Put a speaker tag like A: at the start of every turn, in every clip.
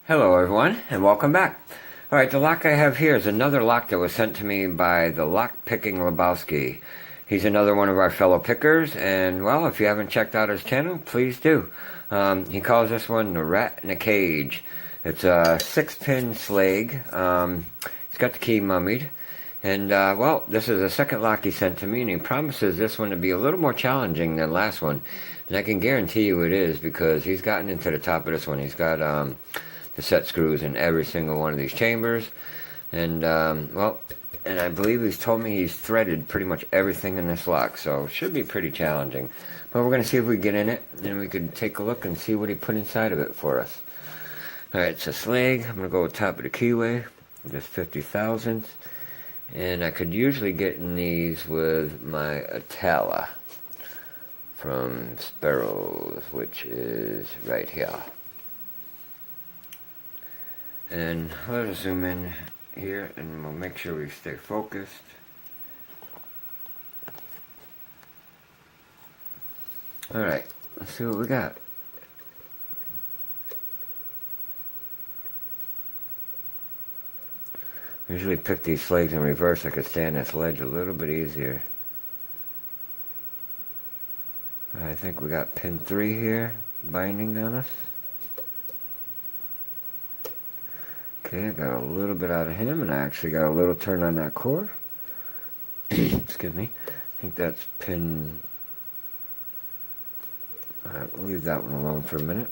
A: Hello everyone, and welcome back. Alright, the lock I have here is another lock that was sent to me by the Lock Picking Lebowski. He's another one of our fellow pickers, and well, if you haven't checked out his channel, please do. He calls this one the Rat in a Cage. It's a 6-pin slag. He's got the key mummied. And, well, this is the second lock he sent to me, and he promises this one to be a little more challenging than last one. And I can guarantee you it is, because he's gotten into the top of this one. He's got, the set screws in every single one of these chambers. And, well, and I believe he's told me he's threaded pretty much everything in this lock, so it should be pretty challenging. But we're going to see if we get in it, and we could take a look and see what he put inside of it for us. Alright, it's a slag. I'm going to go with top of the keyway, just 50 thousandths. And I could usually get in these with my Atala from Sparrows, which is right here. And let us zoom in here and we'll make sure we stay focused. Alright, let's see what we got. I usually pick these slags in reverse. I could stay on this ledge a little bit easier. I think we got pin 3 here, binding on us. Okay, I got a little bit out of him, and I actually got a little turn on that cord. Excuse me. I think that's pin... Alright, we'll leave that one alone for a minute.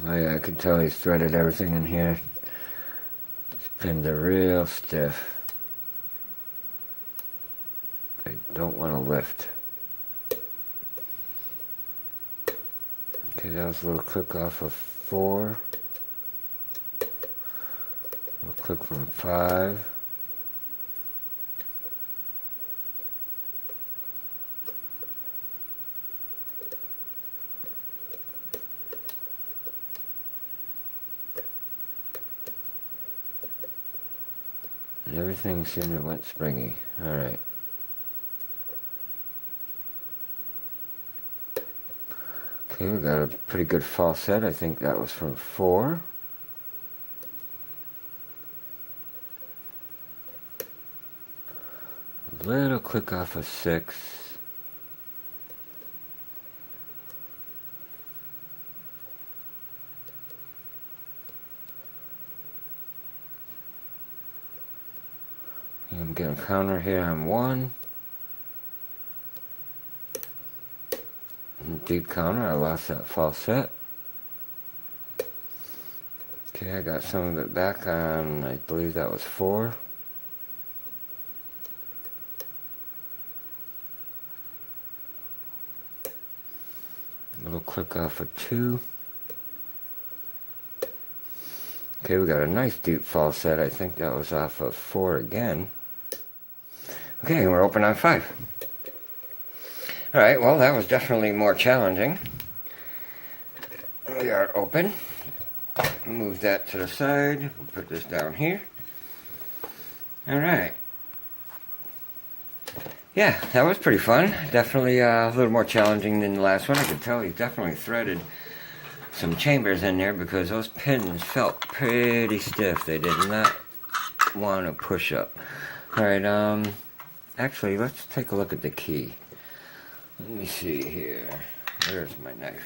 A: Oh yeah, I can tell he's threaded everything in here. These pins are real stiff. They don't want to lift. Okay, that was a little click off of 4. A little click from 5. And everything seemed to went springy. Alright. Okay, we got a pretty good false set. I think that was from 4. A little click off of 6. I'm getting a counter here on 1. Deep counter, I lost that false set. Okay, I got some of it back on, I believe that was 4. A little click off of 2. Okay, we got a nice deep false set. I think that was off of 4 again. Okay, we're open on 5. Alright, well, that was definitely more challenging. We are open. Move that to the side. We'll put this down here. Alright. Yeah, that was pretty fun. Definitely a little more challenging than the last one. I could tell he's definitely threaded some chambers in there because those pins felt pretty stiff. They did not want to push up. Alright, actually, let's take a look at the key. Let me see here. Where's my knife?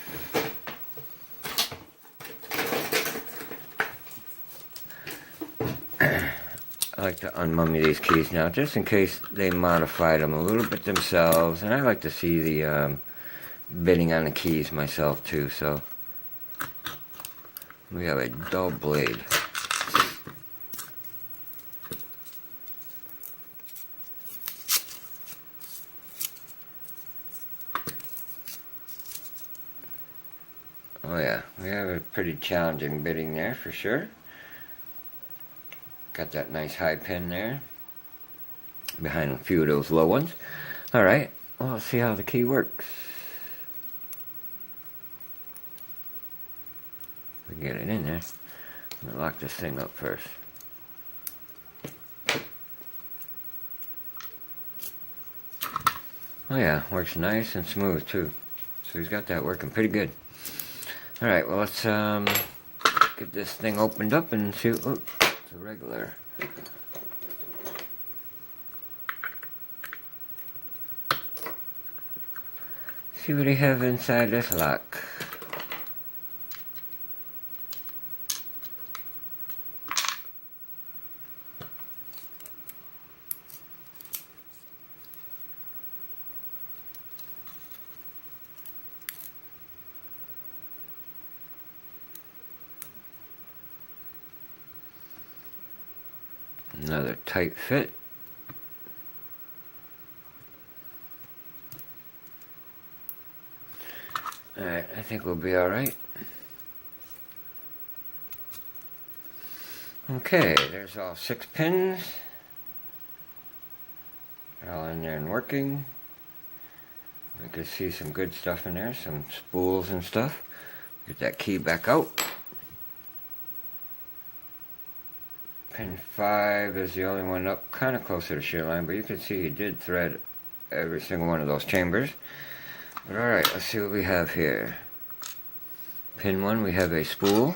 A: I like to unmummy these keys now, just in case they modified them a little bit themselves. And I like to see the bitting on the keys myself, too. So we have a dull blade. Oh yeah, we have a pretty challenging bitting there for sure. Got that nice high pin there. behind a few of those low ones. Alright, well, let's see how the key works. We get it in there. Let me lock this thing up first. Oh yeah, works nice and smooth too. So he's got that working pretty good. Alright, well let's get this thing opened up and see. Oh, it's a regular. See what they have inside this lock. Another tight fit. Alright, I think we'll be alright. Okay, there's all 6 pins. They're all in there and working. I can see some good stuff in there, some spools and stuff. Get that key back out. Pin 5 is the only one up kind of close to the shear line, but you can see he did thread every single one of those chambers. But alright, let's see what we have here. Pin 1, we have a spool.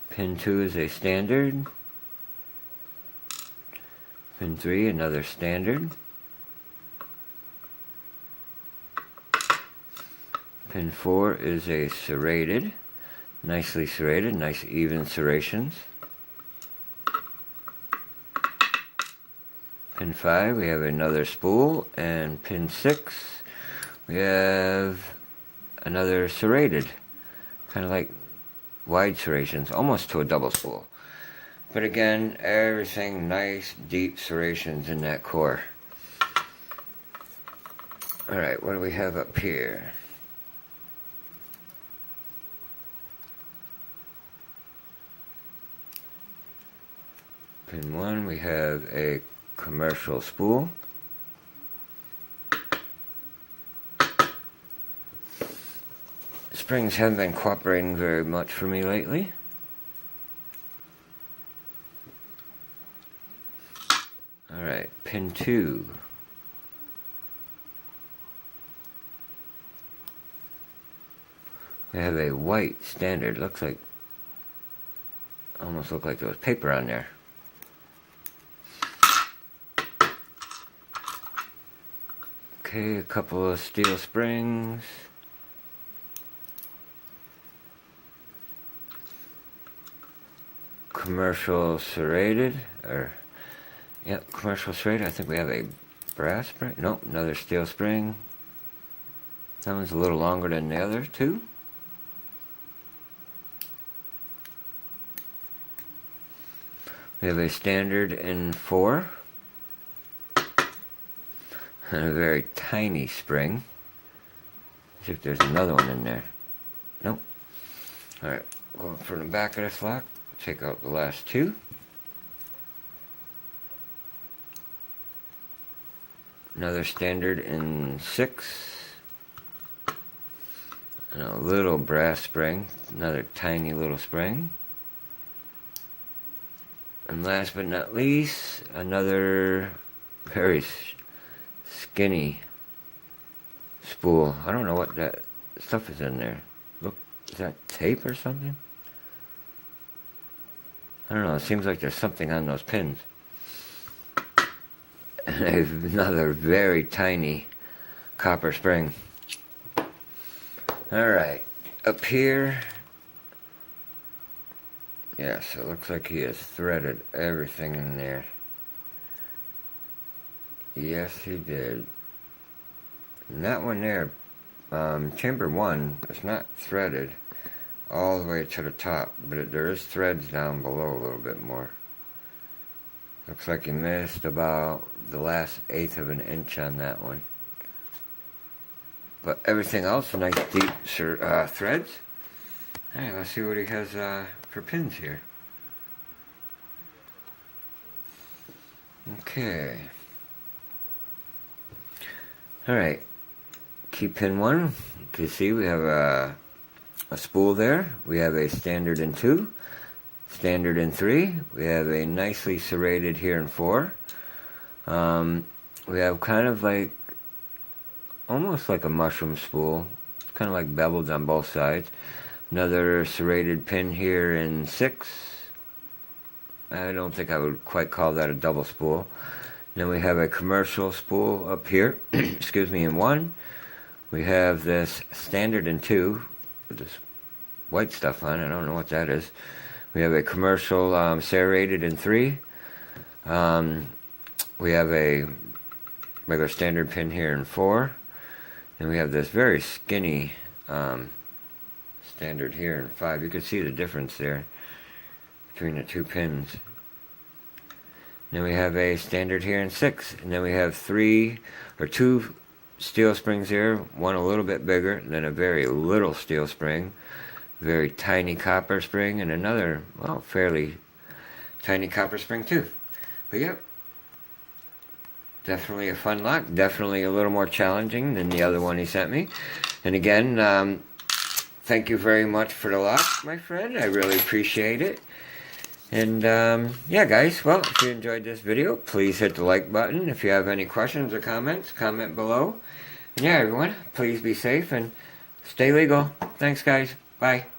A: Pin 2 is a standard. Pin 3, another standard. Pin 4 is a serrated. Nicely serrated, nice even serrations. Pin 5, we have another spool, and pin 6, we have another serrated, kind of like wide serrations, almost to a double spool. But again, everything nice, deep serrations in that core. Alright, what do we have up here? Pin 1, we have a commercial spool. Springs haven't been cooperating very much for me lately. Alright, pin 2. We have a white standard. Looks like, almost looked like there was paper on there. Okay, a couple of steel springs. Commercial serrated, or, yep, commercial serrated. I think we have a brass spring. Nope, another steel spring. That one's a little longer than the other two. We have a standard in 4. And a very tiny spring. See if there's another one in there. Nope. Alright, going from the back of this lock, take out the last 2. Another standard in 6. And a little brass spring. Another tiny little spring. And last but not least, another very skinny spool. I don't know what that stuff is in there. Look, is that tape or something? I don't know, it seems like there's something on those pins. And another very tiny copper spring. Alright, up here, yes, it looks like he has threaded everything in there. Yes, he did. And that one there, chamber 1, it's not threaded all the way to the top, but there is threads down below a little bit more. Looks like he missed about the last 1/8 of an inch on that one. But everything else, nice deep threads. Alright, let's see what he has for pins here. Okay. Alright. Key pin 1. You can see we have a spool there. We have a standard in 2. Standard in 3. We have a nicely serrated here in 4. We have kind of like, almost like a mushroom spool. It's kind of like beveled on both sides. Another serrated pin here in 6. I don't think I would quite call that a double spool. Then we have a commercial spool up here, excuse me, in 1. We have this standard in 2 with this white stuff on it. I don't know what that is. We have a commercial serrated in 3. We have a regular standard pin here in 4. And we have this very skinny standard here in 5. You can see the difference there between the 2 pins. Then we have a standard here in 6. And then we have 2 steel springs here. One a little bit bigger, and then a very little steel spring. Very tiny copper spring, and another, well, fairly tiny copper spring too. But yeah, definitely a fun lock. Definitely a little more challenging than the other one he sent me. And again, thank you very much for the lock, my friend. I really appreciate it. And yeah, guys, well, if you enjoyed this video, please hit the like button. If you have any questions or comments, comment below. And yeah, everyone, please be safe and stay legal. Thanks, guys. Bye.